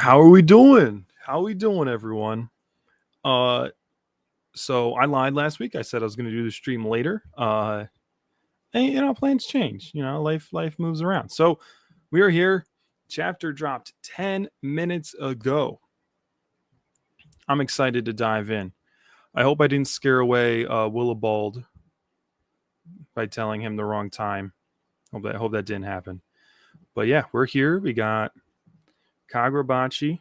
How are we doing? How are we doing, everyone? Uh, so I lied last week. I said I was going to do the stream later. And plans change. Life moves around. So we are here. Chapter dropped 10 minutes ago. I'm excited to dive in. I hope I didn't scare away Willibald by telling him the wrong time. Hope that didn't happen. But yeah, we're here. We got Kagurabachi.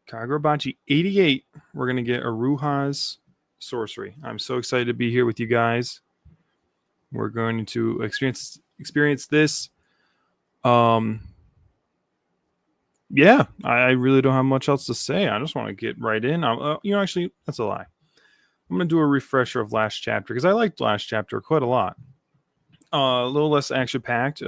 Kagurabachi 88. We're going to get Uruha's sorcery. I'm so excited to be here with you guys. We're going to experience this. Yeah, I really don't have much else to say. I just want to get right in. Actually, that's a lie. I'm going to do a refresher of last chapter because I liked last chapter quite a lot. A little less action-packed.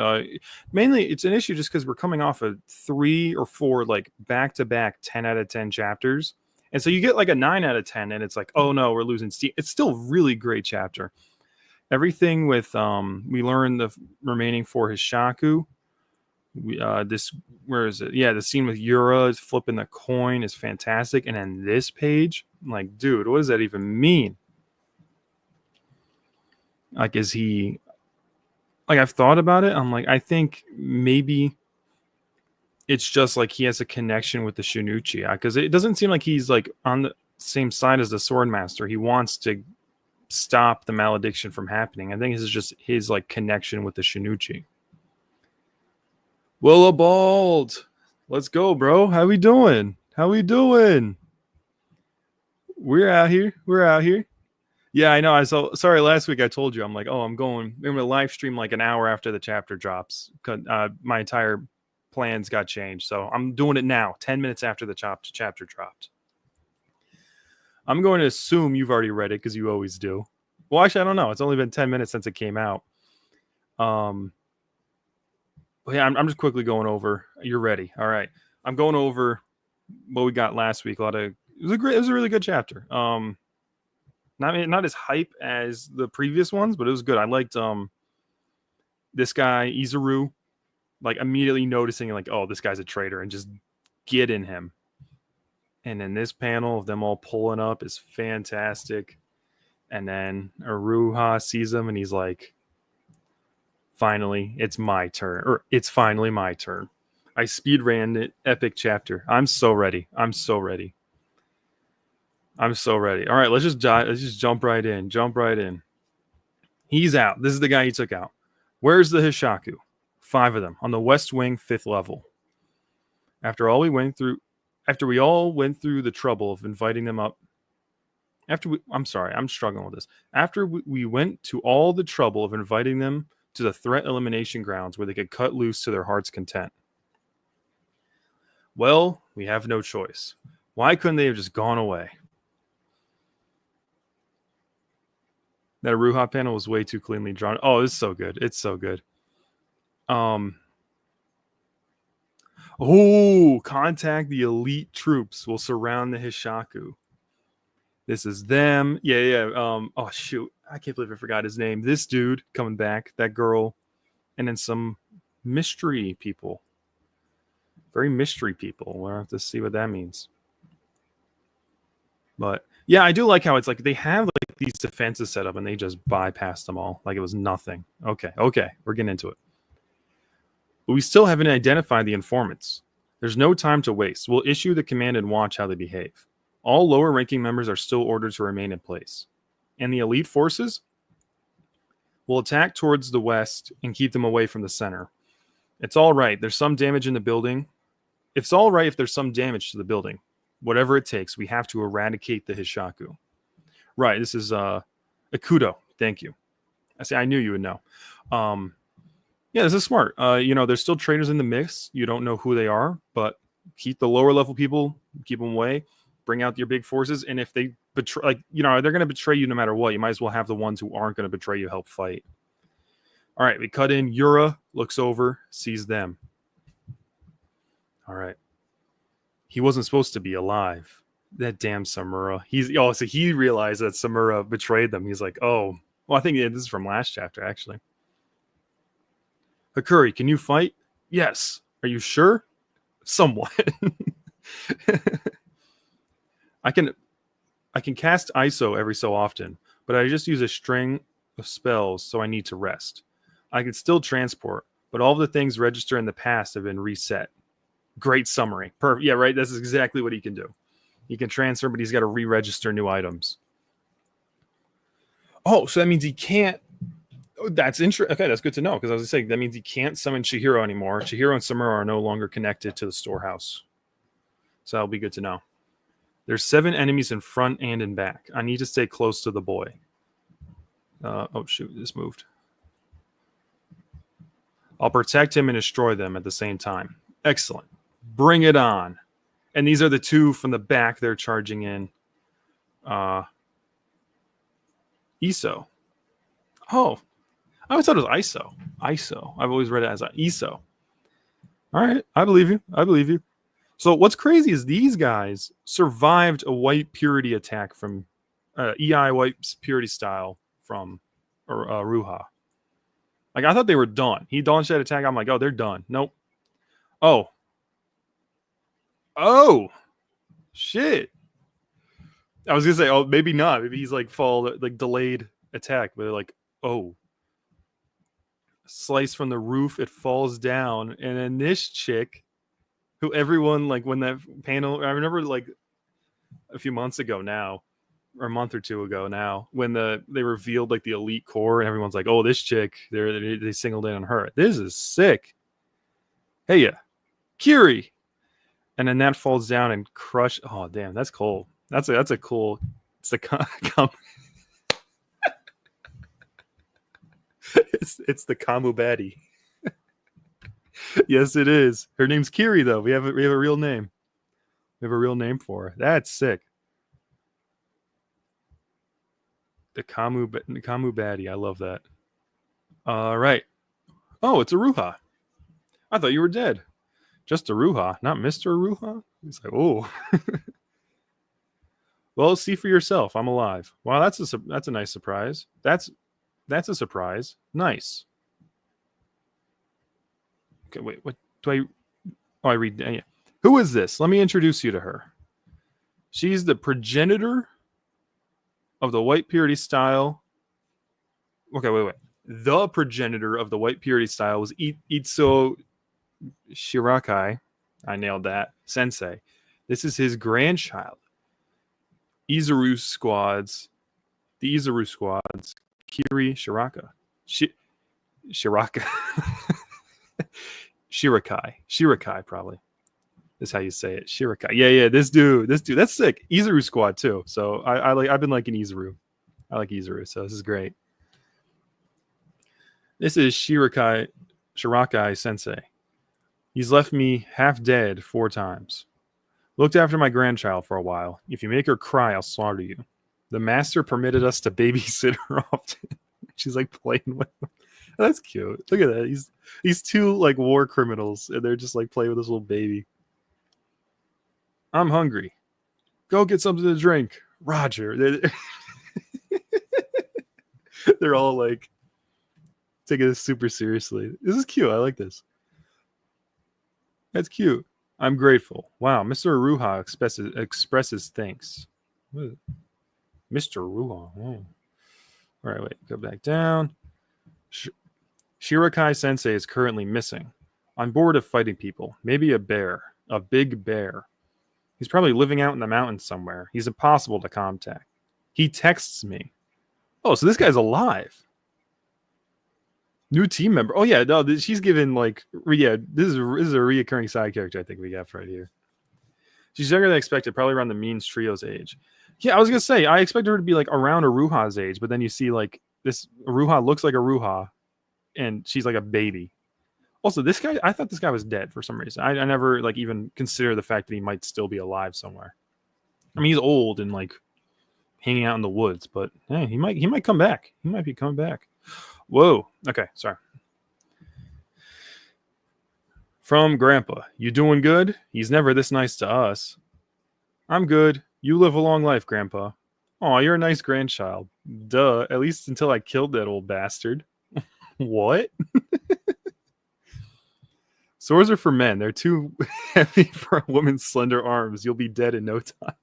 Mainly, it's an issue just because we're coming off of 3 or 4 like back-to-back 10 out of 10 chapters. And so you get like a 9 out of 10, and it's like, oh no, we're losing steam. It's still a really great chapter. Everything with we learn the remaining 4 Hishaku. Where is it? Yeah, the scene with Yura flipping the coin is fantastic. And then this page, I'm like, dude, what does that even mean? Like, is he... Like, I've thought about it. I'm like, I think maybe it's just like he has a connection with the Shinichi, because it doesn't seem like he's like on the same side as the Swordmaster. He wants to stop the malediction from happening. I think this is just his like connection with the Shinichi. Willibald, let's go, bro. How we doing? We're out here. Yeah, I know. Sorry. Last week I told you I'm like, I'm going to live stream like an hour after the chapter drops. My entire plans got changed, so I'm doing it now, 10 minutes after the chapter dropped. I'm going to assume you've already read it because you always do. Well, actually, I don't know. It's only been 10 minutes since it came out. Yeah, I'm just quickly going over. You're ready. All right. I'm going over what we got last week. It was a really good chapter. Not as hype as the previous ones, but it was good. I liked this guy Izuru, like immediately noticing like, oh, this guy's a traitor, and just get in him. And then this panel of them all pulling up is fantastic. And then Uruha sees him and he's like, finally, it's my turn. Or it's finally my turn. I speed ran it. Epic chapter. I'm so ready. All right, let's just jump right in. He's out. This is the guy he took out. Where's the Hishaku? 5 of them on the west wing, 5th level. After we all went through the trouble of inviting them up. I'm struggling with this. After we went to all the trouble of inviting them to the threat elimination grounds where they could cut loose to their heart's content. Well, we have no choice. Why couldn't they have just gone away? That Uruha panel was way too cleanly drawn. Oh, it's so good. Contact the elite troops will surround the Hishaku. This is them. Yeah. Oh, shoot. I can't believe I forgot his name. This dude coming back, that girl, and then some mystery people. Very mystery people. We'll have to see what that means. But yeah, I do like how it's like they have like these defenses set up and they just bypassed them all like it was nothing. Okay, we're getting into it. But we still haven't identified the informants. There's no time to waste. We'll issue the command and watch how they behave. All lower-ranking members are still ordered to remain in place. And the elite forces will attack towards the west and keep them away from the center. It's all right. There's some damage in the building. It's all right if there's some damage to the building. Whatever it takes, we have to eradicate the Hishaku. Right, this is Ikudo. Thank you. I knew you would know. Yeah, this is smart. There's still traitors in the mix. You don't know who they are, but keep the lower level people, keep them away. Bring out your big forces, and if they betray, they're going to betray you no matter what. You might as well have the ones who aren't going to betray you help fight. All right, we cut in. Yura looks over, sees them. All right. He wasn't supposed to be alive. That damn Samura. So he realized that Samura betrayed them. He's like, oh. Well, I think this is from last chapter, actually. Hakuri, can you fight? Yes. Are you sure? Somewhat. I can cast ISO every so often, but I just use a string of spells, so I need to rest. I can still transport, but all of the things registered in the past have been reset. Great summary. Perfect. Yeah, right. That's exactly what he can do. He can transfer, but he's got to re-register new items. Oh, so that means he can't. Oh, that's interesting. Okay, that's good to know, because I was saying that means he can't summon Chihiro anymore. Chihiro and Samura are no longer connected to the storehouse. So that'll be good to know. There's 7 enemies in front and in back. I need to stay close to the boy. Oh, shoot. This moved. I'll protect him and destroy them at the same time. Excellent. Bring it on. And these are the 2 from the back they're charging in. ISO. Oh, I always thought it was ISO. ISO. I've always read it as ISO. All right. I believe you. I believe you. So what's crazy is these guys survived a white purity attack from EI white purity style from Uruha. Like, I thought they were done. He launched that attack. I'm like, oh, they're done. Nope. Oh. Oh. Shit. I was going to say, oh, maybe not. Maybe he's like delayed attack. But they're like, oh. Slice from the roof. It falls down. And then this chick, who everyone, like, when that panel, I remember like a few months ago now, or a month or 2 ago now, when they revealed like the elite core, and everyone's like, oh, this chick, they singled in on her. This is sick. Hey, yeah, Kiri. And then that falls down and crush. Oh, damn, that's cool. That's a cool. It's the it's the Kamubati. Yes, it is. Her name's Kiri, though. We have a real name. We have a real name for her. That's sick. The Kamubati. I love that. All right. Oh, it's Uruha. I thought you were dead. Just Uruha, not Mr. Uruha? He's like, oh. Well, see for yourself. I'm alive. Wow, that's a nice surprise. That's a surprise. Nice. Okay, wait. What do I? Oh, I read. Yeah. Who is this? Let me introduce you to her. She's the progenitor of the white purity style. Okay, wait. The progenitor of the white purity style was Itso Shirakai. I nailed that. Sensei. This is his grandchild. The Izuru squads. Kiri Shiraka. Shiraka. Shirakai, probably. Is how you say it. Shirakai. Yeah. This dude. That's sick. Izuru squad too. So I've been liking Izuru. I like Izuru, so this is great. This is Shirakai Sensei. He's left me half dead 4 times. Looked after my grandchild for a while. If you make her cry, I'll slaughter you. The master permitted us to babysit her often. She's like playing with him. That's cute. Look at that. He's 2 like war criminals, and they're just like playing with this little baby. I'm hungry. Go get something to drink. Roger. They're all like taking this super seriously. This is cute. I like this. That's cute. I'm grateful. Wow, Mr. Uruha expresses thanks. Mr. Uruha. Oh. All right, wait. Go back down. Shirakai Sensei is currently missing. I'm bored of fighting people. Maybe a bear. A big bear. He's probably living out in the mountains somewhere. He's impossible to contact. He texts me. Oh, so this guy's alive. New team member. Oh, yeah. No, she's given like... Yeah, this is a reoccurring side character I think we got right here. She's younger than expected, probably around the Means Trio's age. Yeah, I was going to say, I expected her to be like around Uruha's age, but then you see like this... Uruha looks like Uruha, and she's like a baby. Also, this guy, I thought this guy was dead for some reason. I never like even consider the fact that he might still be alive somewhere. I mean, he's old and like hanging out in the woods, but hey, he might come back. He might be coming back. Whoa. Okay, sorry. From Grandpa, you doing good? He's never this nice to us. I'm good. You live a long life, Grandpa. Aw, you're a nice grandchild. Duh, at least until I killed that old bastard. What? Swords are for men. They're too heavy for a woman's slender arms. You'll be dead in no time.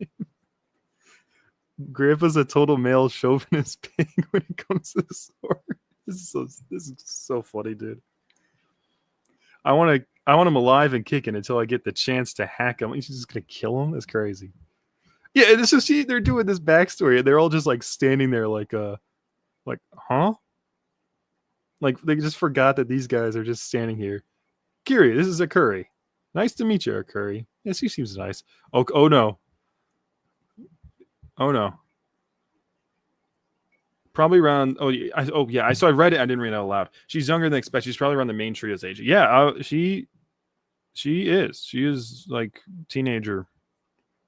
Grandpa's a total male chauvinist pig when it comes to the sword. This is so funny, dude. I want him alive and kicking until I get the chance to hack him. He's just gonna kill him. That's crazy. Yeah, and it's just they're doing this backstory, and they're all just like standing there, like, huh? Like they just forgot that these guys are just standing here. Kiri, this is a Curry. Nice to meet you, a Curry. Yes, he seems nice. Oh no. Oh no. Probably around. Yeah. So I read it. I didn't read it out loud. She's younger than expected. She's probably around the main trio's age. Yeah, she is. She is like teenager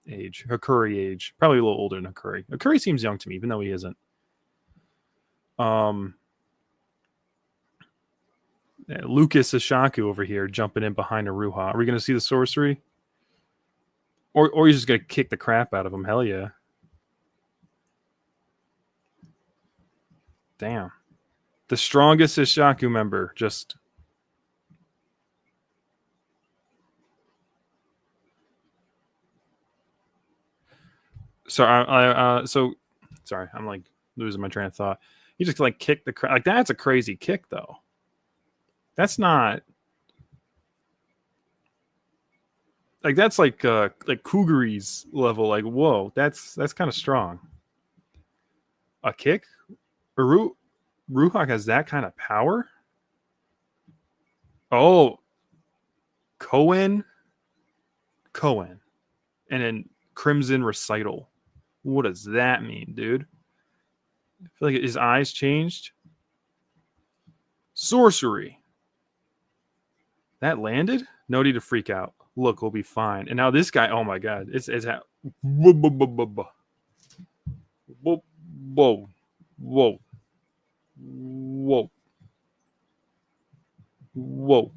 age, Hakuri age. Probably a little older than Hakuri. Hakuri seems young to me, even though he isn't. Lucas Hishaku over here jumping in behind Uruha. Are we going to see the sorcery? Or he's just going to kick the crap out of him? Hell yeah. Damn. The strongest Hishaku member just... Sorry, I'm like losing my train of thought. He just like kicked the crap. Like that's a crazy kick though. That's not... Like that's like Kuguri's level. Like whoa, that's kind of strong. A kick? Ruhak has that kind of power? Oh, Cohen, and then Crimson Recital. What does that mean, dude? I feel like his eyes changed. Sorcery. That landed? No need to freak out. Look, we'll be fine. And now this guy, oh my god, it's whoa, whoa, whoa, whoa, whoa,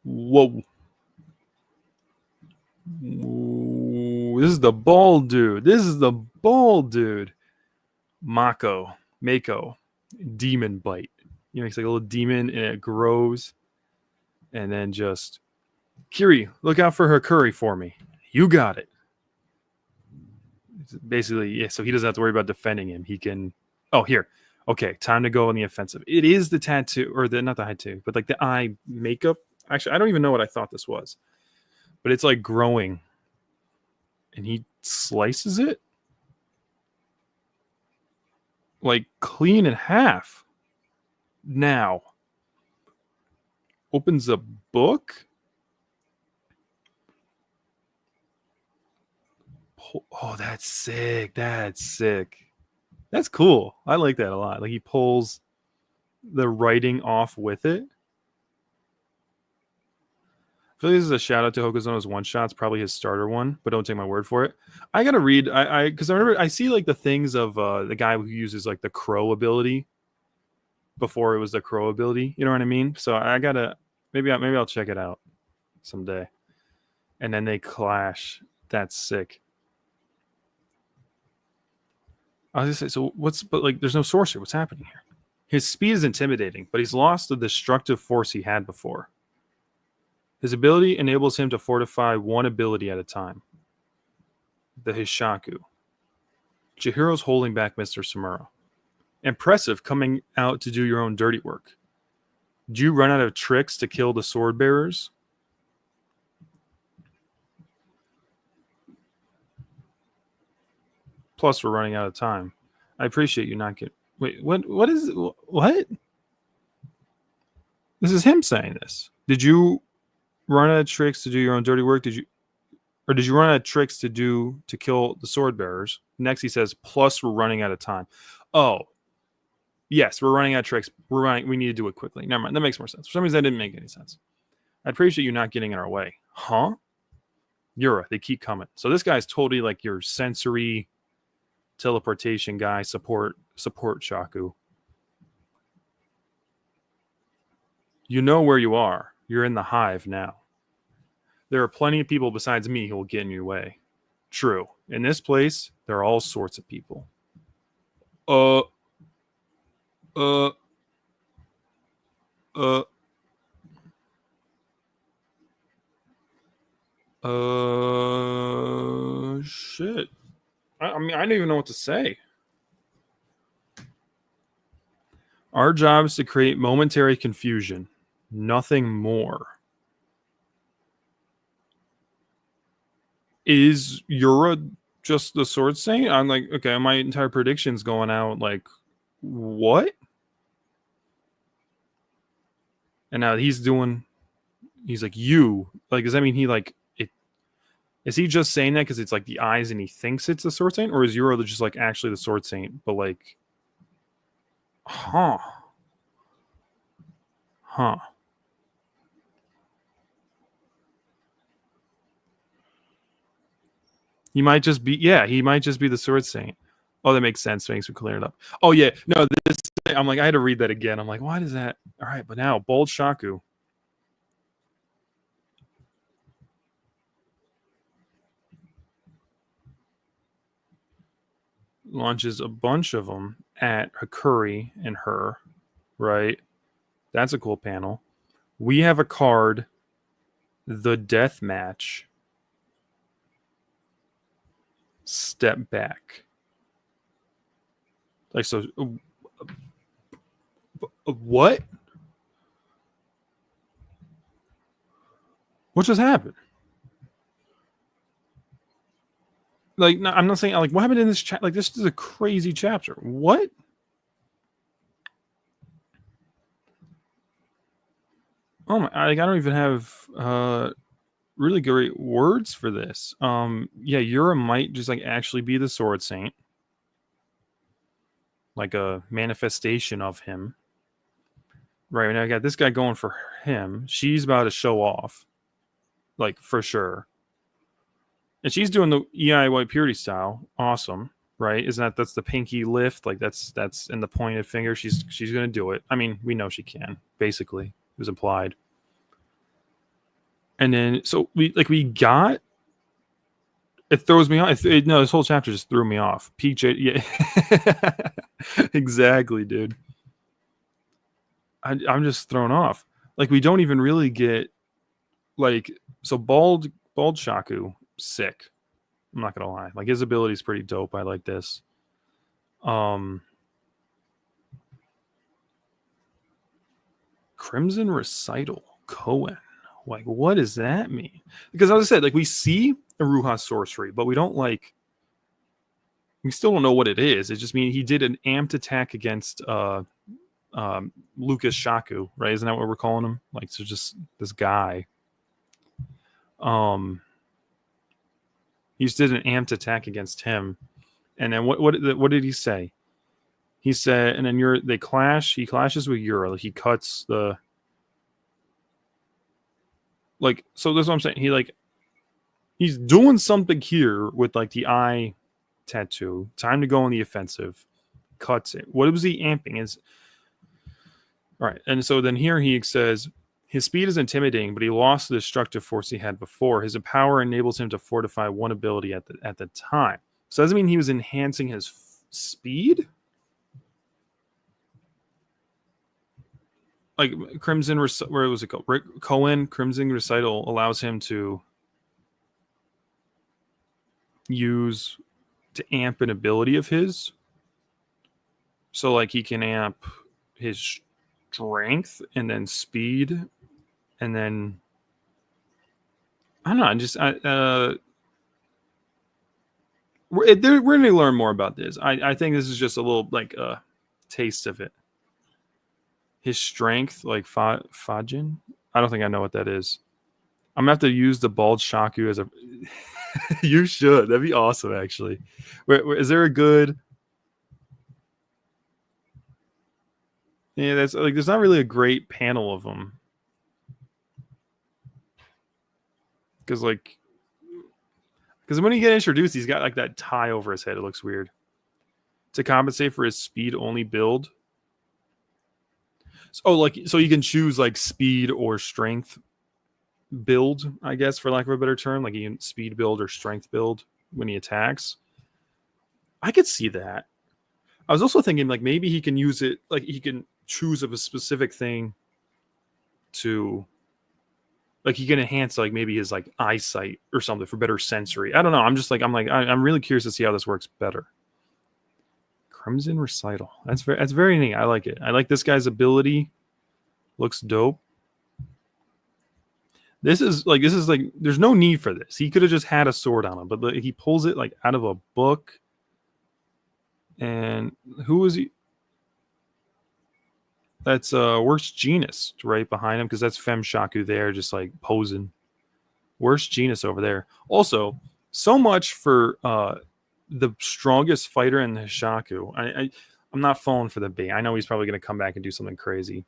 whoa. This is the bald dude. Mako, demon bite. You know, it's like a little demon and it grows. And then just, Kiri, look out for her curry for me. You got it. Basically, yeah, so he doesn't have to worry about defending him. He can, oh, here. Okay, time to go on the offensive. It is the tattoo, or not the tattoo, but like the eye makeup. Actually, I don't even know what I thought this was. But it's like growing. And he slices it like clean in half. Now opens a book. Oh, that's sick. That's cool. I like that a lot. Like he pulls the writing off with it. I feel like this is a shout out to Hokuzono's one shots, probably his starter one, but don't take my word for it. I gotta read. Because I remember I see like the things of the guy who uses like the crow ability before it was the crow ability. You know what I mean? So I gotta maybe I'll check it out someday. And then they clash. That's sick. I was gonna say, but like there's no sorcery. What's happening here? His speed is intimidating, but he's lost the destructive force he had before. His ability enables him to fortify one ability at a time. The Hishaku. Chihiro's holding back Mr. Samura. Impressive coming out to do your own dirty work. Do you run out of tricks to kill the sword bearers? Plus, we're running out of time. I appreciate you not getting... Wait, what is... What? This is him saying this. Did you run out of tricks to do your own dirty work? Did you run out of tricks to kill the sword bearers? Next he says, plus we're running out of time. Oh, yes, we're running out of tricks. We need to do it quickly. Never mind. That makes more sense. For some reason that didn't make any sense. I appreciate you not getting in our way. Huh? Yura, they keep coming. So this guy's totally like your sensory teleportation guy, support Shaku. You know where you are. You're in the hive now. There are plenty of people besides me who will get in your way. True. In this place, there are all sorts of people. mean, I don't even know what to say. Our job is to create momentary confusion, nothing more. Is Yura just the sword saint? I'm like, okay, my entire prediction's going out. Like, what? And now he's like, you. Like, does that mean he, like, it? Is he just saying that because it's like the eyes and he thinks it's the sword saint? Or is Yura just like actually the sword saint? But like, huh. Huh. He might just be, yeah, he might just be the sword saint. Oh, that makes sense. Thanks for clearing it up. Oh, yeah. No, this, I'm like, I had to read that again. I'm like, why does that? All right, but now, Bold Shaku. Launches a bunch of them at Hakuri and her, right? That's a cool panel. We have a card, the death match. Step back. Like, so, what? What just happened? Like, no, I'm not saying, like, what happened in this chat? Like, this is a crazy chapter. What? Oh my! Like, I don't even have really great words for this. Yeah, Yura might just like actually be the sword saint, like a manifestation of him. Right now, I got this guy going for him. She's about to show off, like for sure, and she's doing the EI White Purity style. Awesome, right? Isn't that's the pinky lift? Like that's in the pointed finger. She's gonna do it. I mean, we know she can. Basically, it was implied. And then so we got it throws me off. No, this whole chapter just threw me off. Peak J, yeah, exactly, dude. I'm just thrown off. Like we don't even really get like so bald Shaku sick. I'm not gonna lie. Like his ability is pretty dope. I like this. Crimson Recital Cohen. Like, what does that mean? Because as I said, like we see Uruha sorcery, but we don't like. We still don't know what it is. It just means he did an amped attack against Lucas Shaku, right? Isn't that what we're calling him? Like, so just this guy. He just did an amped attack against him, and then what did he say? He said, and then they clash. He clashes with Yura. Like, he cuts the. Like, so that's what I'm saying. He's doing something here with like the eye tattoo. Time to go on the offensive. Cuts it. What was he amping? Is all right. And so then here he says his speed is intimidating, but he lost the destructive force he had before. His power enables him to fortify one ability at the time. So does that mean he was enhancing his speed? Like Crimson, where was it called? Cohen Crimson Recital allows him to use to amp an ability of his. So like he can amp his strength and then speed, and then I don't know. We're going to learn more about this. I think this is just a little like a taste of it. His strength, like Fajin. I don't think I know what that is. I'm gonna have to use the bald Shaku as a. You should. That'd be awesome, actually. Is there a good? Yeah, that's like. There's not really a great panel of them. Because when he get introduced, he's got like that tie over his head. It looks weird. To compensate for his speed only build. So you can choose like speed or strength build, I guess, for lack of a better term. Like he can speed build or strength build when he attacks. I could see that. I was also thinking like maybe he can use it, like he can choose of a specific thing to Like he can enhance like maybe his like eyesight or something for better sensory. I don't know. I'm really curious to see how this works better. Crimson Recital. That's very neat. I like it. I like this guy's ability. Looks dope. This is like there's no need for this. He could have just had a sword on him, but he pulls it like out of a book. And who is he? That's Worst Genus right behind him, because that's Hishaku there, just like posing. Worst Genus over there. Also, so much for the strongest fighter in the Hishaku. I'm not falling for the bait. I know he's probably going to come back and do something crazy.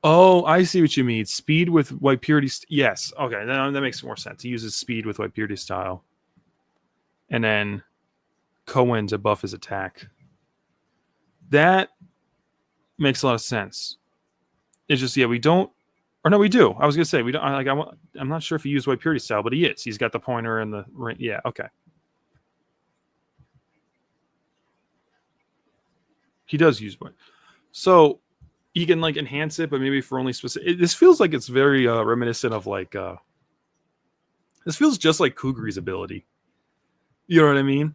Oh, I see what you mean. Speed with White Purity. Yes. Okay, that makes more sense. He uses speed with White Purity style. And then Cohen to buff his attack. That makes a lot of sense. It's just, yeah, we don't. Or no, we do. I was going to say, we don't. I'm not sure if he used White Purity style, but he is. He's got the pointer and the ring. Yeah, okay. He does use White. So he can like enhance it, but maybe for only specific. This feels like it's very reminiscent of like. This feels just like Kuguri's ability. You know what I mean?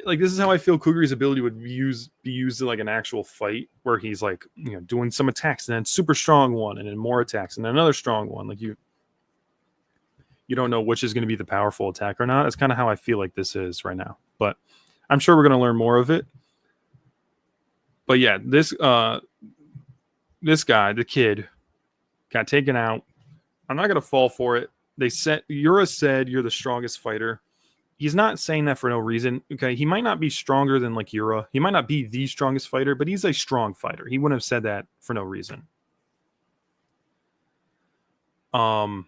Like this is how I feel Kuguri's ability would be used in like an actual fight, where he's like, you know, doing some attacks and then super strong one and then more attacks and then another strong one. Like you don't know which is going to be the powerful attack or not. That's kind of how I feel like this is right now. But I'm sure we're going to learn more of it. But yeah, this guy, the kid, got taken out. I'm not going to fall for it. Ura said you're the strongest fighter. He's not saying that for no reason. Okay, he might not be stronger than like Ura. He might not be the strongest fighter, but he's a strong fighter. He wouldn't have said that for no reason. So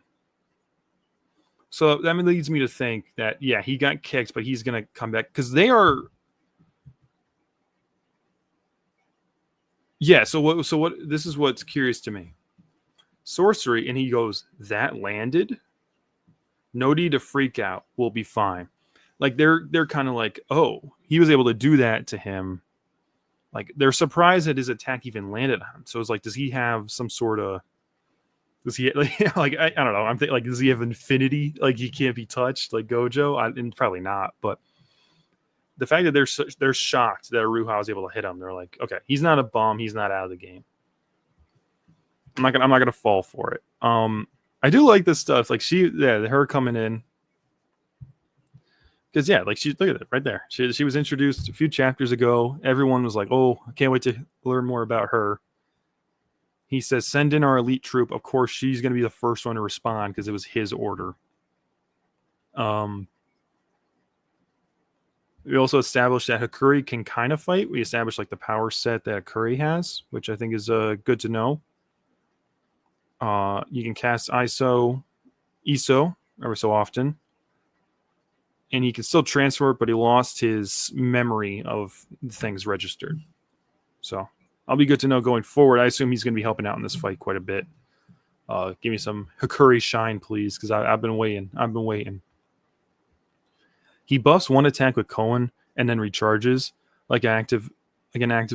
that leads me to think that yeah, he got kicked, but he's gonna come back because they are. Yeah. So what? This is what's curious to me. Sorcery, and he goes, that landed. No need to freak out. We'll be fine. Like they're kind of like, oh, he was able to do that to him. Like they're surprised that his attack even landed on him. So it's like, does he have some sort of? Does he like I don't know? I'm thinking like, does he have infinity? Like he can't be touched like Gojo? And probably not. But the fact that they're shocked that Uruha was able to hit him, they're like, okay, he's not a bum. He's not out of the game. I'm not gonna fall for it. I do like this stuff. Like her coming in. Because yeah, like look at it right there. She was introduced a few chapters ago. Everyone was like, "Oh, I can't wait to learn more about her." He says, "Send in our elite troop." Of course, she's going to be the first one to respond because it was his order. We also established that Hakuri can kind of fight. We established like the power set that Hakuri has, which I think is good to know. You can cast ISO every so often. And he can still transfer it, but he lost his memory of things registered. So I'll be good to know going forward. I assume he's going to be helping out in this fight quite a bit. Give me some Hakuri shine, please, because I've been waiting. He buffs one attack with Cohen and then recharges like an active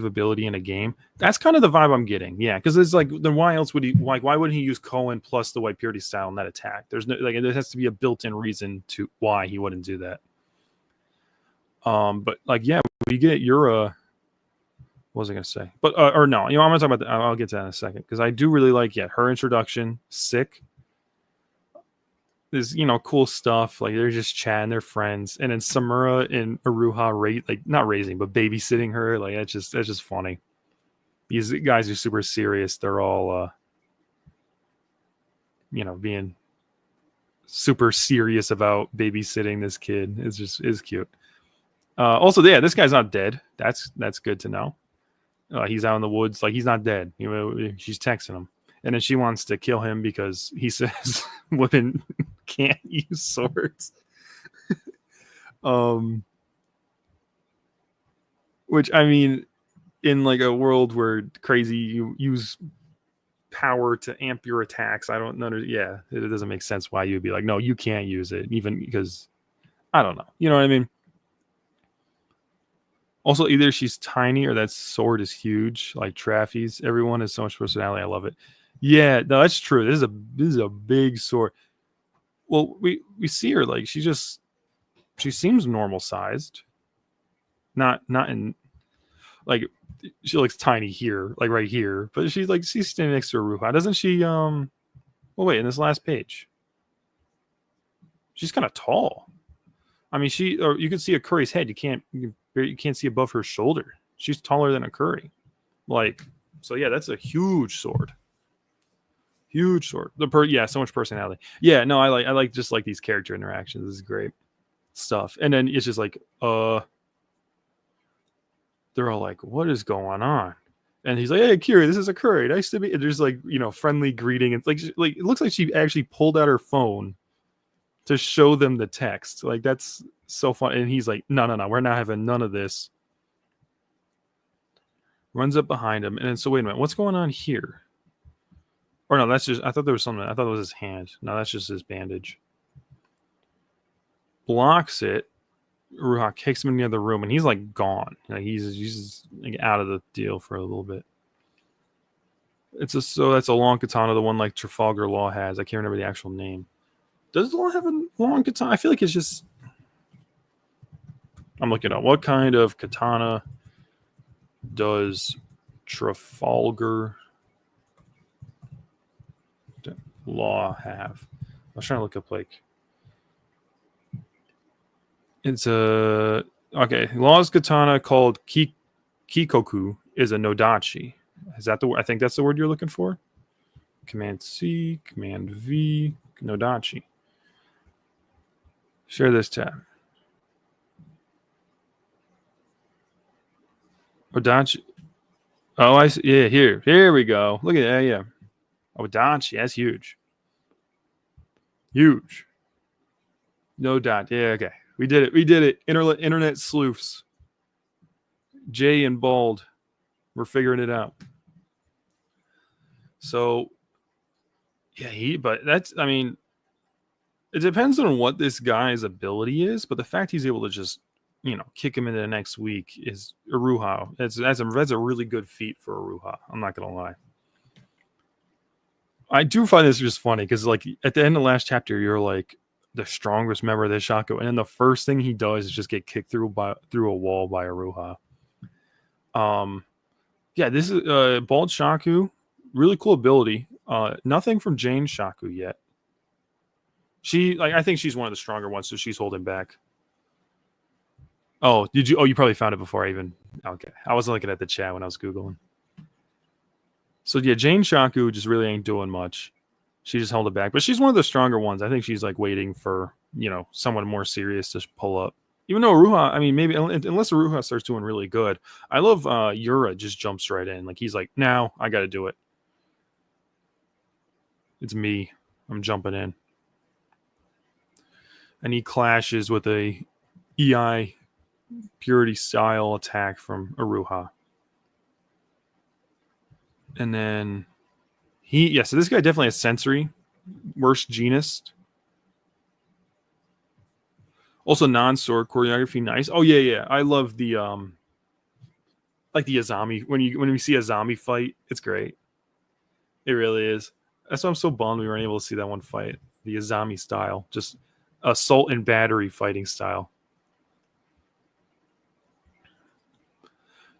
ability in a game. That's kind of the vibe I'm getting. Yeah, because it's like, then why else would he why wouldn't he use Cohen plus the White Purity style in that attack? There's no like, there has to be a built-in reason to why he wouldn't do that. But like, yeah, we get Ura. What was I gonna say? But or no, I'm gonna talk about that. I'll get to that in a second because I do really like her introduction. Sick. There's cool stuff. Like they're just chatting, they're friends, and then Samura and Uruha not raising, but babysitting her. Like that's just funny. These guys are super serious. They're all being super serious about babysitting this kid. Is cute. Also, yeah, this guy's not dead. That's good to know. He's out in the woods, like he's not dead. She's texting him, and then she wants to kill him because he says women can't use swords. Which I mean, in like a world where crazy you use power to amp your attacks, I don't know. Yeah, it doesn't make sense why you'd be like, no, you can't use it, even because I don't know. You know what I mean? Also, either she's tiny or that sword is huge, like Traffy's. Everyone has so much personality. I love it. Yeah, no, that's true. This is a big sword. Well, we see her like she seems normal sized. Not in like she looks tiny here, like right here, but she's standing next to Uruha. Doesn't she? Well, wait, in this last page, she's kind of tall. I mean, or you can see a Curry's head. You can't see above her shoulder. She's taller than a Curry. Like, so yeah, that's a huge sword. Huge sword. Yeah, so much personality. Yeah, no, I like just like these character interactions. This is great stuff. And then it's just like, they're all like, what is going on? And he's like, hey, Kiri, this is a Curry. Nice to meet you. There's like, friendly greeting. And like it looks like she actually pulled out her phone to show them the text. Like, that's so fun. And he's like, no, we're not having none of this. Runs up behind him. And then, so wait a minute, what's going on here? Or no, that's just, I thought there was something. I thought it was his hand. No, that's just his bandage. Blocks it. Uruha kicks him in the other room, and he's like gone. Like he's like out of the deal for a little bit. So that's a long katana, the one like Trafalgar Law has. I can't remember the actual name. Does Law have a long katana? I feel like it's just. I'm looking up what kind of katana does Trafalgar Law have? I was trying to look up like. It's a okay. Law's katana called Kikoku is a Nodachi. Is that the word? I think that's the word you're looking for. Command C, Command V, Nodachi. Share this tab. Odachi. Oh, I see. Yeah, here we go. Look at that. Yeah, Odachi. That's huge. Huge. No dot. Yeah, okay. We did it. Internet sleuths. Jay and Bald. We're figuring it out. So, yeah, but that's, I mean, it depends on what this guy's ability is, but the fact he's able to just, kick him into the next week is Uruha. That's a really good feat for Uruha. I'm not going to lie. I do find this just funny because, like, at the end of the last chapter, you're like, the strongest member of the Hishaku, and then the first thing he does is just get kicked through a wall by Uruha. Yeah, this is Bald Shaku, really cool ability. Nothing from Jane Shaku yet. I think she's one of the stronger ones, so she's holding back. Oh, did you? Oh, you probably found it before I even. Okay, I wasn't looking at the chat when I was googling. So yeah, Jane Shaku just really ain't doing much. She just held it back, but she's one of the stronger ones. I think she's like waiting for someone more serious to pull up. Even though Uruha, I mean, maybe unless Uruha starts doing really good, I love Yura just jumps right in. Like he's like, now I got to do it. It's me. I'm jumping in, and he clashes with a EI purity style attack from Uruha, and then. So this guy definitely has sensory. Worst genist. Also non-sword choreography, nice. Oh yeah. I love the like the Azami. When we see a Azami fight, it's great. It really is. That's why I'm so bummed we weren't able to see that one fight. The Azami style. Just assault and battery fighting style.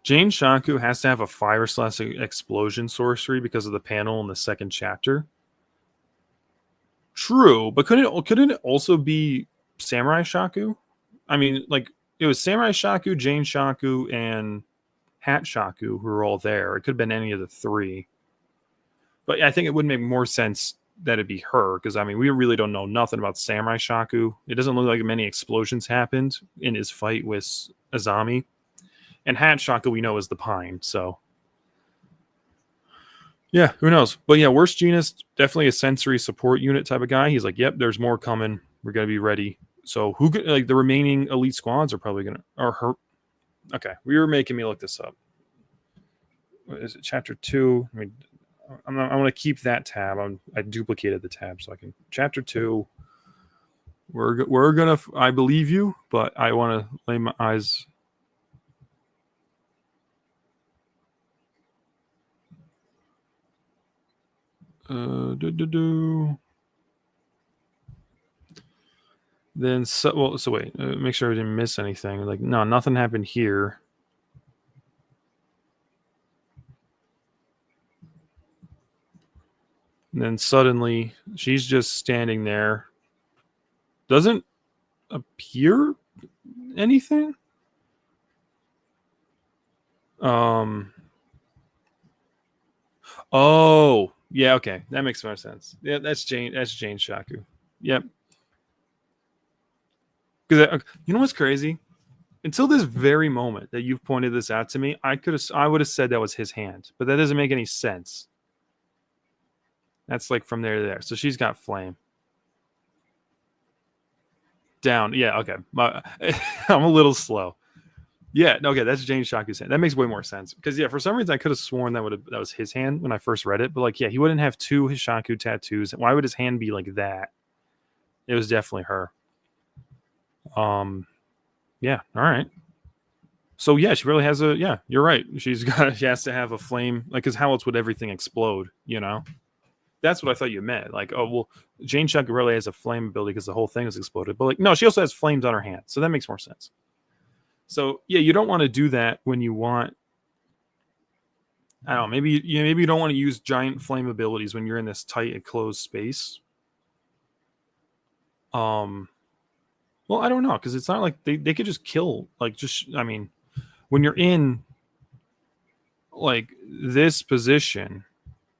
Jane Shaku has to have a fire/explosion sorcery because of the panel in the second chapter. True, but couldn't it also be Samurai Shaku? I mean, like it was Samurai Shaku, Jane Shaku, and Hat Shaku who were all there. It could have been any of the three. But I think it would make more sense that it'd be her, because I mean, we really don't know nothing about Samurai Shaku. It doesn't look like many explosions happened in his fight with Azami. And Hat Shaku we know is the Pine, so yeah, who knows? But yeah, worst genus, definitely a sensory support unit type of guy. He's like, yep, there's more coming. We're gonna be ready. So who could, like the remaining elite squads are probably gonna or her. Okay, we were making me look this up. What is it? Chapter 2. I mean, I want to keep that tab. I duplicated the tab so I can. Chapter 2. We're gonna. I believe you, but I want to lay my eyes. Do. Then so wait, make sure I didn't miss anything. Like no, nothing happened here. And then suddenly she's just standing there. Doesn't appear anything. Oh, yeah, okay. That makes more sense. Yeah, that's Jane. That's Jane Shaku. Yep. Because you know what's crazy? Until this very moment that you've pointed this out to me, I would have said that was his hand, but that doesn't make any sense. That's like from there to there. So she's got flame down. Yeah, okay. I'm a little slow. Yeah, okay, that's Jane Shaku's hand. That makes way more sense because yeah, for some reason I could have sworn that was his hand when I first read it, but like yeah, he wouldn't have two Hishaku tattoos. Why would his hand be like that? It was definitely her. Yeah, all right. So yeah, she really has a yeah. You're right. She has to have a flame, like, because how else would everything explode? You know, that's what I thought you meant. Like, oh well, Jane Chuck really has a flame ability because the whole thing is exploded. But like, no, she also has flames on her hand, so that makes more sense. So yeah, you don't want to do that when you want. I don't know. Maybe you don't want to use giant flame abilities when you're in this tight and closed space. Um, well, I don't know because it's not like they could just kill. Like, just I mean, when you're in like this position,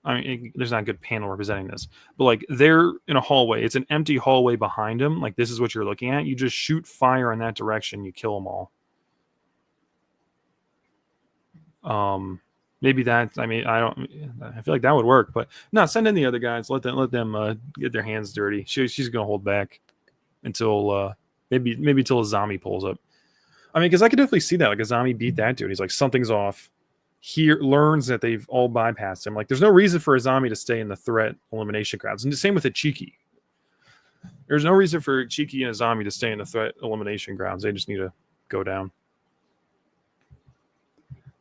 I mean, there's not a good panel representing this, but like they're in a hallway. It's an empty hallway behind them. Like this is what you're looking at. You just shoot fire in that direction. You kill them all. Maybe that. I mean, I don't. I feel like that would work, but no. Send in the other guys. Let them get their hands dirty. She's gonna hold back until maybe until a zombie pulls up. I mean, because I could definitely see that. Like a zombie beat that dude. He's like something's off. He learns that they've all bypassed him. Like there's no reason for a zombie to stay in the threat elimination crowds. And the same with a Cheeky. There's no reason for a Cheeky and a zombie to stay in the threat elimination grounds. They just need to go down.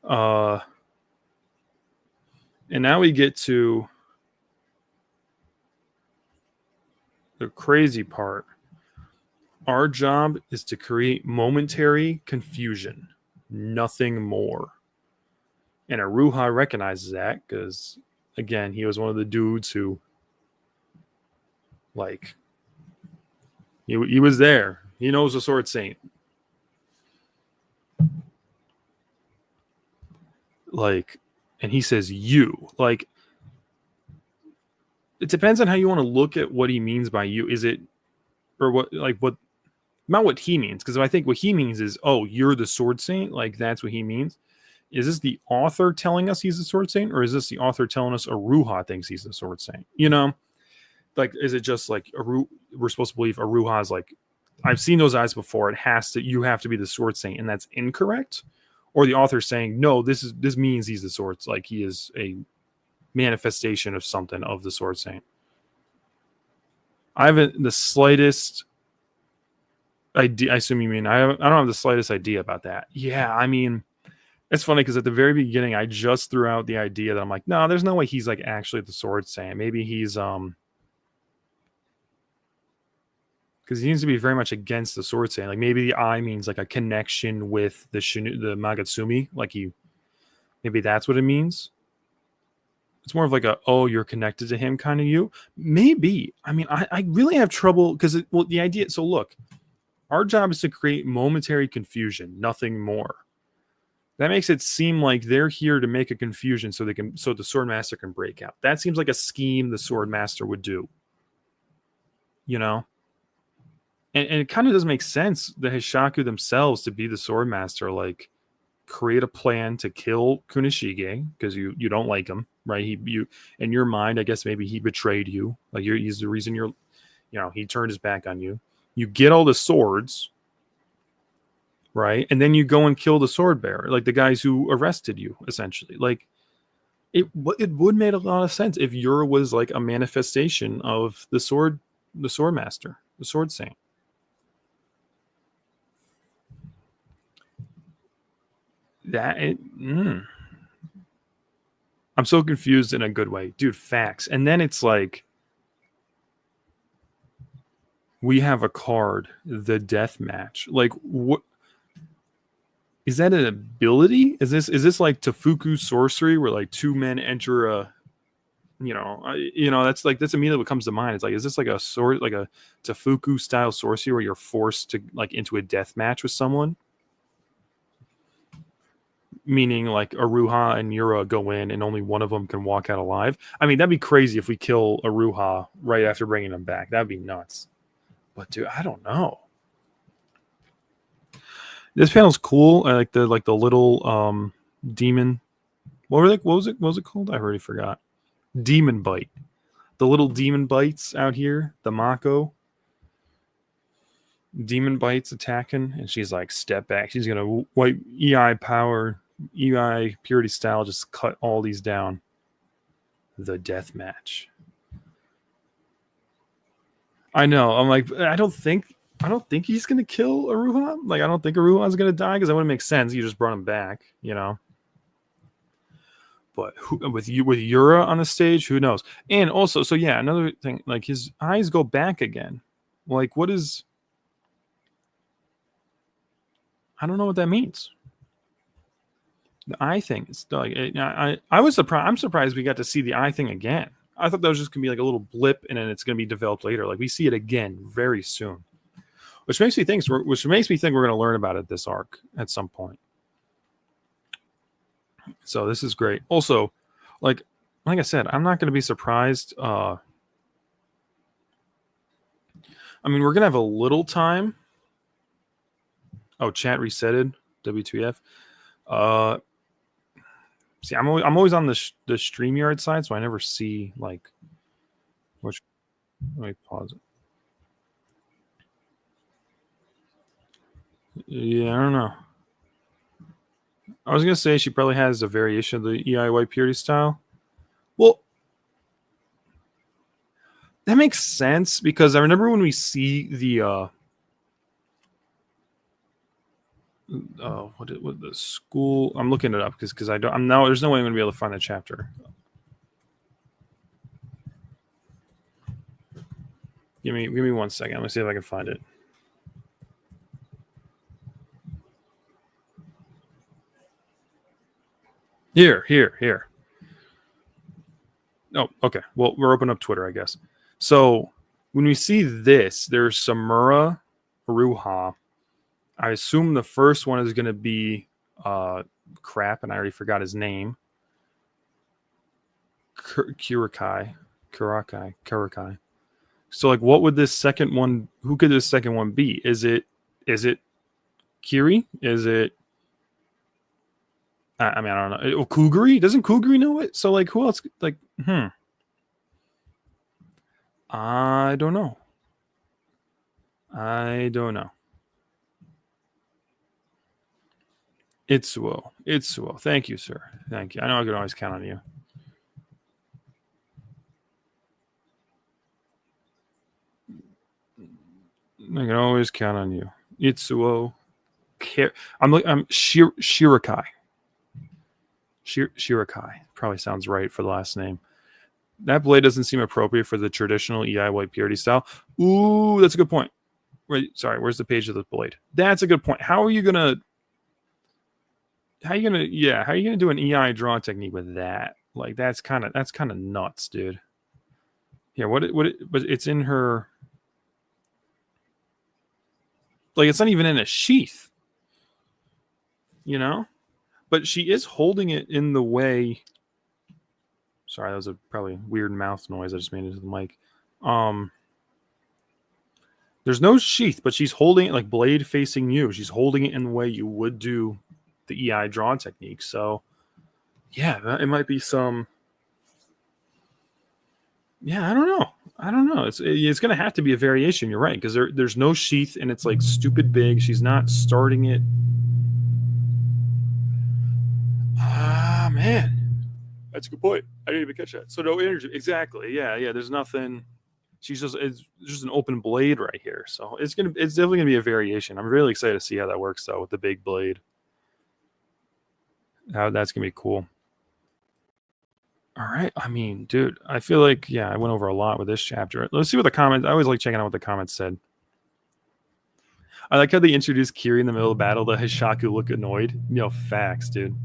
And now we get to the crazy part. Our job is to create momentary confusion, nothing more. And Uruha recognizes that because, again, he was one of the dudes who, like, he was there. He knows the Sword Saint. Like, and he says, you. Like, it depends on how you want to look at what he means by you. Is it, or what, not what he means. Because I think what he means is, oh, you're the Sword Saint. Like, that's what he means. Is this the author telling us he's the Sword Saint? Or is this the author telling us Uruha thinks he's the Sword Saint? You know? Like, is it just like, we're supposed to believe Aruha's like, I've seen those eyes before. You have to be the Sword Saint, and that's incorrect? Or the author saying, no, this means he's the Sword, like he is a manifestation of something of the Sword Saint. I haven't the slightest idea. I assume you mean I don't have the slightest idea about that. Yeah, I mean, it's funny because at the very beginning, I just threw out the idea that I'm like, no, there's no way he's like actually the Sword Saint. Maybe he's because he seems to be very much against the Sword Saint. Like maybe the eye means like a connection with the Magatsumi. Like maybe that's what it means. It's more of like oh, you're connected to him kind of you. Maybe. I mean, I really have trouble because the idea. So look, our job is to create momentary confusion, nothing more. That makes it seem like they're here to make a confusion so the Sword Master can break out. That seems like a scheme the Sword Master would do. You know? And it kind of doesn't make sense, the Hishaku themselves to be the Sword Master, like create a plan to kill Kunishige because you don't like him, right? You in your mind, I guess maybe he betrayed you. Like he's the reason he turned his back on you. You get all the swords, right? And then you go and kill the sword bearer, like the guys who arrested you, essentially. Like it would make a lot of sense if Ura was like a manifestation of the sword master, the Sword Saint. I'm so confused in a good way, dude. Facts. And then it's like we have a card, the death match. Like, what is that an ability? Is this like Tafuku sorcery where like two men enter a that's immediately what comes to mind. It's like, is this like a sort like a Tafuku style sorcery where you're forced to like into a death match with someone? Meaning like Uruha and Yura go in and only one of them can walk out alive. I mean, that'd be crazy if we kill Uruha right after bringing him back. That'd be nuts. But dude, I don't know. This panel's cool. I like the little demon. What was it called? I already forgot. Demon bite. The little demon bites out here. The Mako. Demon bites attacking, and she's like, step back. She's gonna wipe EI power, EI purity style, just cut all these down. The death match. I know. I'm like, I don't think he's gonna kill Uruha. Like, I don't think Aruha's gonna die because that wouldn't make sense. You just brought him back, But with Yura on the stage, who knows? And also, so yeah, another thing, like his eyes go back again. Like, what is? I don't know what that means. The eye thing is like, I was surprised. I'm surprised we got to see the eye thing again. I thought that was just gonna be like a little blip, and then it's gonna be developed later. Like, we see it again very soon, which makes me think we're gonna learn about it this arc at some point. So this is great. Also, like I said, I'm not gonna be surprised. I mean, we're gonna have a little time. Oh, chat resetted. W2F. See, I'm always on the StreamYard side, so I never see like which. Let me pause it. Yeah, I don't know. I was gonna say she probably has a variation of the EI white purity style. Well, that makes sense because I remember when we see the what the school. I'm looking it up because I don't. There's no way I'm gonna be able to find that chapter. Give me 1 second. Let me see if I can find it. Here. Oh, okay. Well, we're opening up Twitter, I guess. So when we see this, there's Samura Uruha. I assume the first one is going to be crap, and I already forgot his name. Kurakai. So, like, what would this second one? Who could this second one be? Is it Kiri? Is it? I mean, I don't know. Oh, Kuguri? Doesn't Kuguri know it? So, like, who else? Like, I don't know. Itsuo. Thank you, sir. Thank you. I know I can always count on you. I can always count on you. Itsuo. I'm Shirakai. Shirakai probably sounds right for the last name. That blade doesn't seem appropriate for the traditional EI white purity style. Ooh, that's a good point. Wait, sorry, where's the page of the blade? That's a good point. How are you gonna do an EI draw technique with that? Like, that's kind of nuts, dude. Yeah, but it's in her. Like, it's not even in a sheath, but she is holding it in the way. Sorry, that was a probably weird mouth noise I just made into the mic. There's no sheath, but she's holding it like blade facing you. She's holding it in the way you would do the EI draw technique. So, yeah, it might be some. Yeah, I don't know. It's gonna have to be a variation. You're right, because there's no sheath and it's like stupid big. She's not starting it. Ah, man, that's a good point. I didn't even catch that. So no energy. Exactly. Yeah. There's nothing. It's just an open blade right here. So it's definitely gonna be a variation. I'm really excited to see how that works though with the big blade. How that's gonna be cool. All right. I mean, dude, I feel like, yeah, I went over a lot with this chapter. Let's see what the comments, I always like checking out what the comments said. I like how they introduced Kiri in the middle of battle. The Hishaku look annoyed. Facts, dude.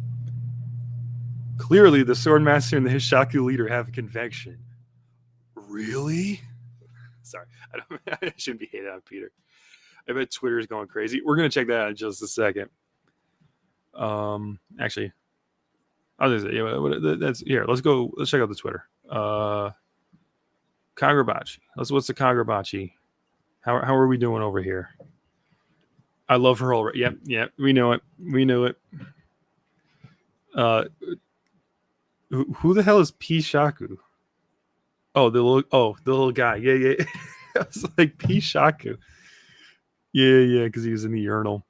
Clearly, the Swordmaster and the Hishaku leader have a convection. Really? Sorry, I shouldn't be hating on Peter. I bet Twitter is going crazy. We're gonna check that out in just a second. Actually, I'll just say, that's here. Let's go. Let's check out the Twitter. Kagurabachi. What's the Kagurabachi? How are we doing over here? I love her already. Yep. We know it. Who the hell is Hishaku? Oh, the little guy. Yeah. I was like Hishaku. Yeah, because he was in the urinal.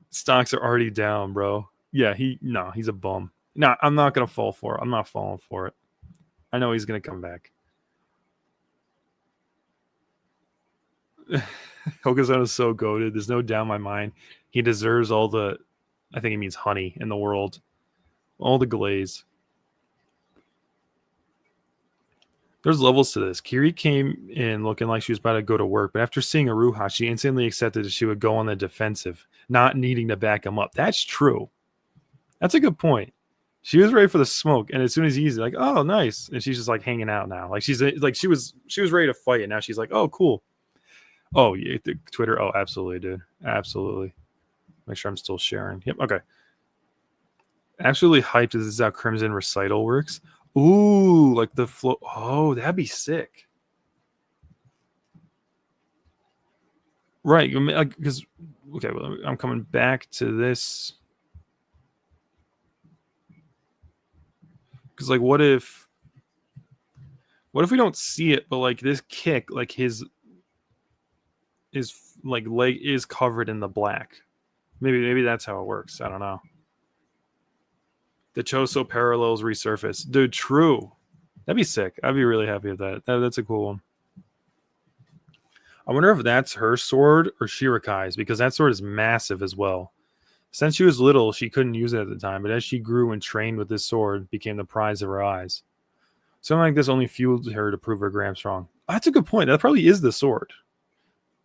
Stocks are already down, bro. Yeah, he's a bum. No, I'm not gonna fall for it. I'm not falling for it. I know he's gonna come back. Hokusan is so goated. There's no doubt in my mind. He deserves all the, I think he means honey in the world. All the glaze. There's levels to this. Kiri came in looking like she was about to go to work, but after seeing Uruha, she instantly accepted that she would go on the defensive, not needing to back him up. That's true. That's a good point. She was ready for the smoke, and as soon as he's like, "Oh, nice," and she's just like hanging out now. Like she's like she was ready to fight, and now she's like, "Oh, cool." Oh, yeah, Twitter. Oh, absolutely, dude. Absolutely. Make sure I'm still sharing. Yep. Okay. Absolutely hyped. This is how Crimson Recital works. Ooh, like the flow. Oh, that'd be sick. Right. Because, okay, well, I'm coming back to this. Because, like, what if we don't see it, but like this kick, like his like leg is covered in the black. Maybe that's how it works. I don't know. The Choso parallels resurface. Dude, true. That'd be sick. I'd be really happy with that. That's a cool one. I wonder if that's her sword or Shirokai's, because that sword is massive as well. Since she was little, she couldn't use it at the time, but as she grew and trained with this sword, it became the prize of her eyes. Something like this only fueled her to prove her gram strong. Oh, that's a good point. That probably is the sword.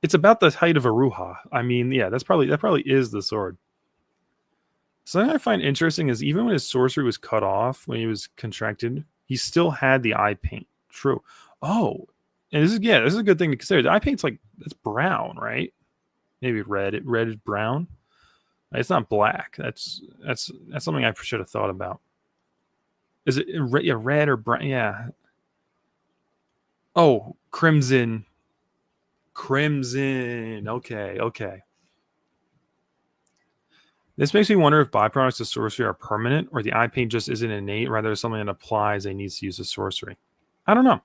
It's about the height of Uruha. I mean, yeah, that probably is the sword. Something I find interesting is even when his sorcery was cut off, when he was contracted, he still had the eye paint. True. Oh, and this is a good thing to consider. The eye paint's like, it's brown, right? Maybe red. Red is brown. It's not black. That's something I should have thought about. Is it red or brown? Yeah. Oh, crimson. Crimson. Okay. This makes me wonder if byproducts of sorcery are permanent, or the eye paint just isn't innate, rather it's something that applies and needs to use the sorcery. I don't know.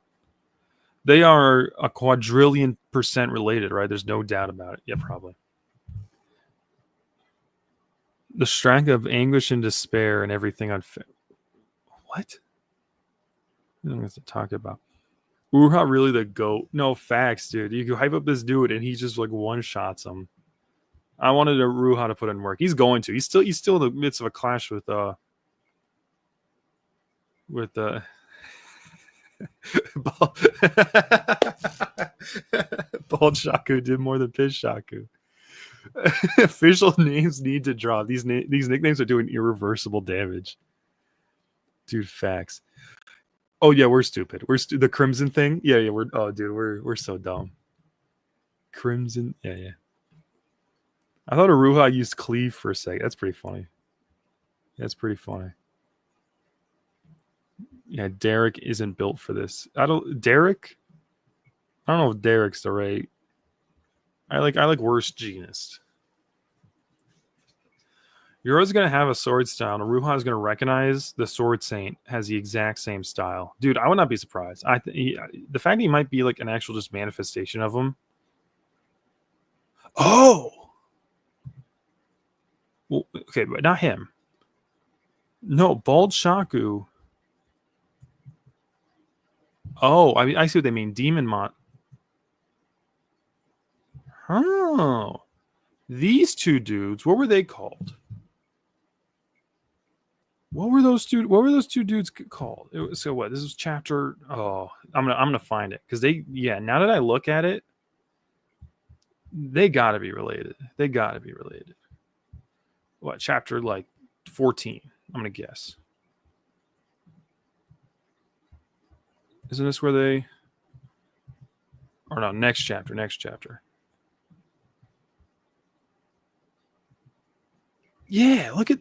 They are a quadrillion % related, right? There's no doubt about it. Yeah, probably. The strength of anguish and despair and everything unfair. What? I don't know what to talk about. Uruha really the GOAT. No, facts, dude. You can hype up this dude and he just like one shots him. I wanted Uruha to put in work. He's going to. He's still in the midst of a clash with Bald Shaku did more than Piss Shaku. Official names need to drop. These nicknames are doing irreversible damage. Dude, facts. Oh yeah, we're stupid. The Crimson thing. Yeah. We're so dumb. Crimson. Yeah. I thought Uruha used cleave for a second. That's pretty funny. Yeah, Derek isn't built for this. Derek. I don't know if Derek's the right. I like worst genist. Euro's gonna have a sword style, and Uruha is gonna recognize the Sword Saint has the exact same style. Dude, I would not be surprised. The fact that he might be like an actual just manifestation of him. Oh, well, okay, but not him. No, Bald Shaku. Oh, I see what they mean. Demon Mont. Oh, these two dudes. What were they called? What were those two dudes called? So what? This is chapter. Oh, I'm gonna find it because they. Yeah. Now that I look at it, they got to be related. They got to be related. What chapter like 14? I'm gonna guess. Isn't this where they? Or no, next chapter. Next chapter. Yeah. Look at.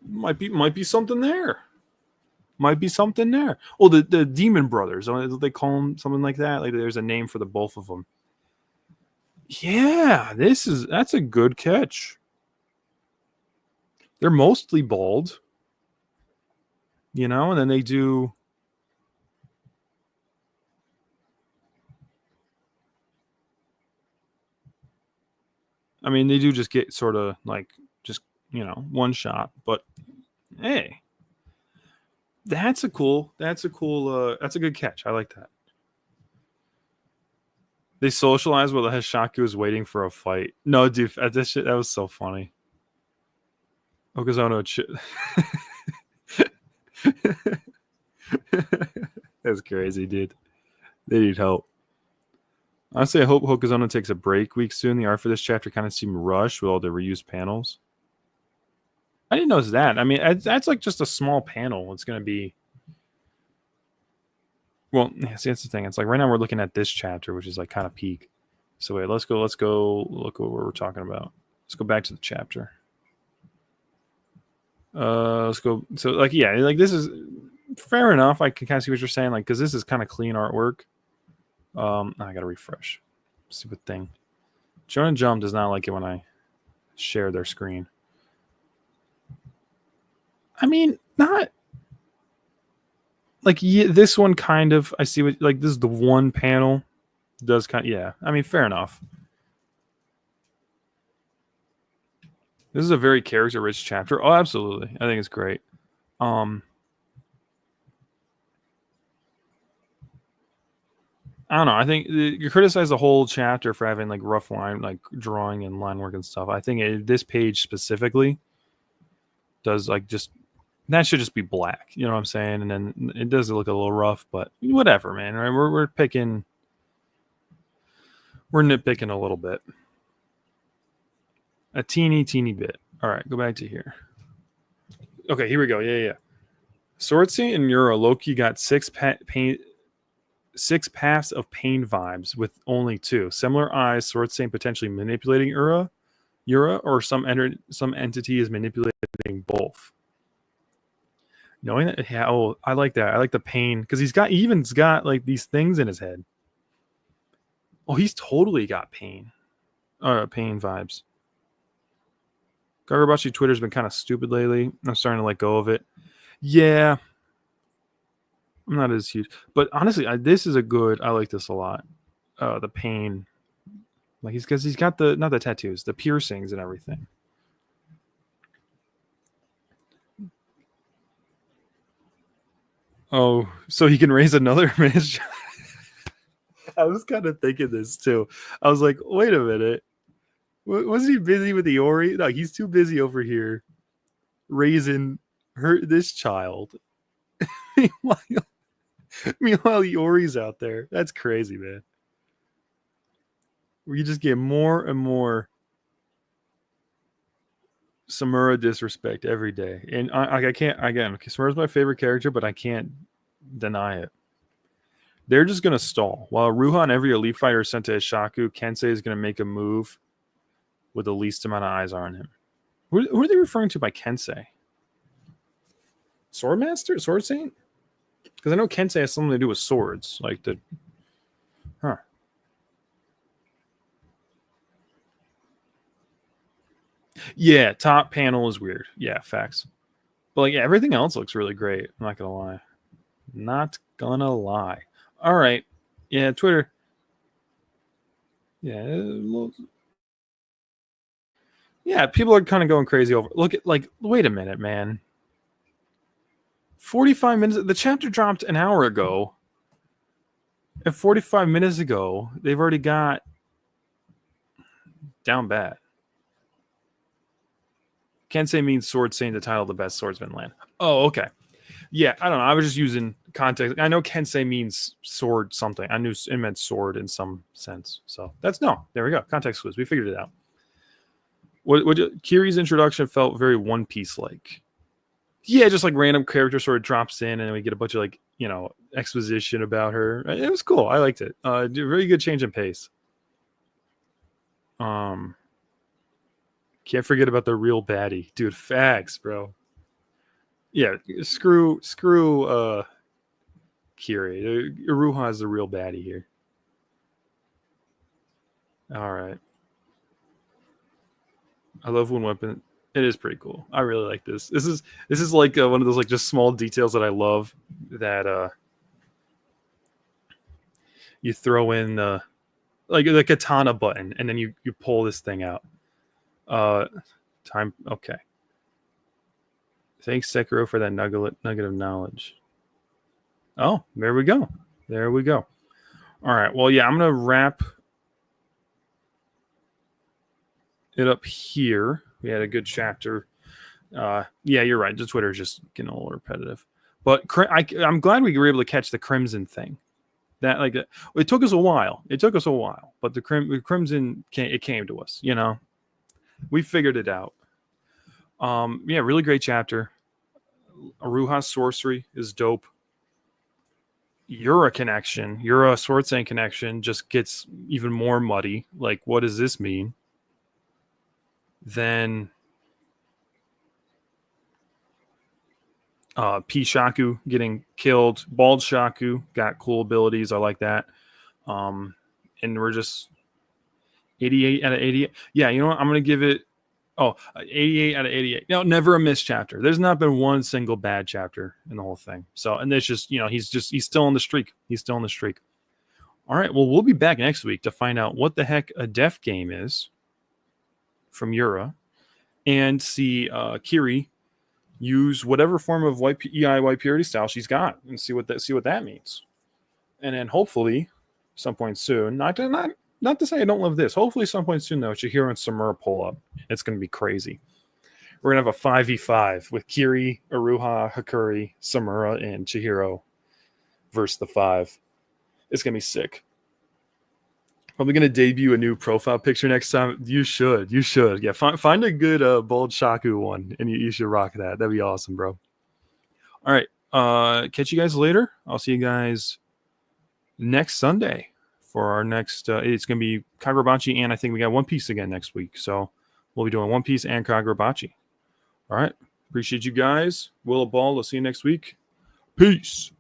Might be something there. Might be something there. Oh, the Demon Brothers. They call them something like that. Like there's a name for the both of them. Yeah, that's a good catch. They're mostly bald, and then they do. I mean, they do just get sort of like just one shot, but hey, that's a good catch. I like that. They socialize while the Hishaku is waiting for a fight. No, dude, this shit that was so funny. Okazono. That's crazy, dude. They need help. Honestly, I hope Hokuzono takes a break week soon. The art for this chapter kind of seemed rushed with all the reused panels. I didn't notice that. I mean, that's like just a small panel. It's going to be. Well, yeah, see, that's the thing. It's like right now we're looking at this chapter, which is like kind of peak. So wait, let's go look at what we're talking about. Let's go back to the chapter. Let's go. So like, yeah, like this is fair enough. I can kind of see what you're saying, like, because this is kind of clean artwork. I gotta refresh. Stupid thing. Shonen Jump does not like it when I share their screen. I mean, not like this one kind of. I see what like this is the one panel does kind of, yeah. I mean, fair enough. This is a very character-rich chapter. Oh, absolutely. I think it's great. I don't know. I think you criticize the whole chapter for having like rough line, like drawing and line work and stuff. I think this page specifically does like just that should just be black. You know what I'm saying? And then it does look a little rough, but whatever, man. Right? We're nitpicking a little bit, a teeny bit. All right, go back to here. Okay, here we go. Yeah. Sword Saint and Ura Loki got six paths of pain vibes with only two. Similar eyes, Sword Saint potentially manipulating Ura, or some entity is manipulating both. Knowing that, yeah, oh, I like that. I like the pain because he's got like these things in his head. Oh, he's totally got pain vibes. Kagurabachi Twitter's been kind of stupid lately. I'm starting to let go of it. Yeah, I'm not as huge, but honestly, this is a good. I like this a lot. The pain, like he's got the not the tattoos, the piercings and everything. Oh, so he can raise another image. I was kind of thinking this too. I was like, wait a minute. Wasn't he busy with the Ori? No, he's too busy over here raising this child. Meanwhile, the Ori's out there. That's crazy, man. We just get more and more Samura disrespect every day, and I can't. Again, Samura's my favorite character, but I can't deny it. They're just gonna stall while Uruha and every elite fighter is sent to Hishaku. Kensei is gonna make a move with the least amount of eyes on him. Who are they referring to by Kensei? Swordmaster, Sword Saint? Because I know Kensei has something to do with swords, like the. Huh. Yeah, top panel is weird. Yeah, facts. But like, yeah, everything else looks really great. I'm not gonna lie. Not gonna lie. All right. Yeah, Twitter. Yeah. Yeah, people are kind of going crazy over. Look at like, wait a minute, man. 45 minutes. The chapter dropped an hour ago. And 45 minutes ago, they've already got Down bad. Kensei means sword, saying the title of the best swordsman land. Oh, okay. Yeah, I don't know. I was just using context. I know Kensei means sword something. I knew it meant sword in some sense. So that's no. There we go. Context clues. We figured it out. What Kiri's introduction felt very One Piece like. Yeah, just like random character sort of drops in, and then we get a bunch of like exposition about her. It was cool. I liked it. Very good change in pace. Can't forget about the real baddie, dude. Facts, bro. Yeah, screw Kiri. Uruha is the real baddie here. All right. I love when weapon. It is pretty cool. I really like this. This is like one of those like just small details that I love. That you throw in like the katana button, and then you pull this thing out. Time. Okay. Thanks, Sekiro, for that nugget of knowledge. Oh, there we go. There we go. All right. Well, yeah, I'm gonna wrap it up here. We had a good chapter. Yeah, you're right. The Twitter is just getting a little repetitive, but I'm glad we were able to catch the Crimson thing. That like it took us a while. But the Crimson came to us. We figured it out. Yeah, really great chapter. Uruha's sorcery is dope. Yura Sword Saint connection just gets even more muddy. Like, what does this mean? Then Hishaku getting killed. Bald Shaku got cool abilities. I like that. And we're just 88 out of 88. Yeah, you know what? I'm going to give it 88 out of 88. Never a missed chapter. There's not been one single bad chapter in the whole thing. So, and it's just, he's still on the streak. All right. Well, we'll be back next week to find out what the heck a deaf game is from Yura and see Kiri use whatever form of white purity style she's got and see what that means. And then hopefully some point soon, not to say I don't love this. Hopefully some point soon though, Chihiro and Samura pull up. It's going to be crazy. We're going to have a 5v5 with Kiri, Uruha, Hakuri, Samura, and Chihiro versus the 5. It's going to be sick. Probably going to debut a new profile picture next time. You should. Yeah, find a good Bald Shaku one, and you should rock that. That'd be awesome, bro. All right. Catch you guys later. I'll see you guys next Sunday for our next. It's going to be Kagurabachi, and I think we got One Piece again next week. So we'll be doing One Piece and Kagurabachi. All right. Appreciate you guys. Willow Ball. I'll see you next week. Peace.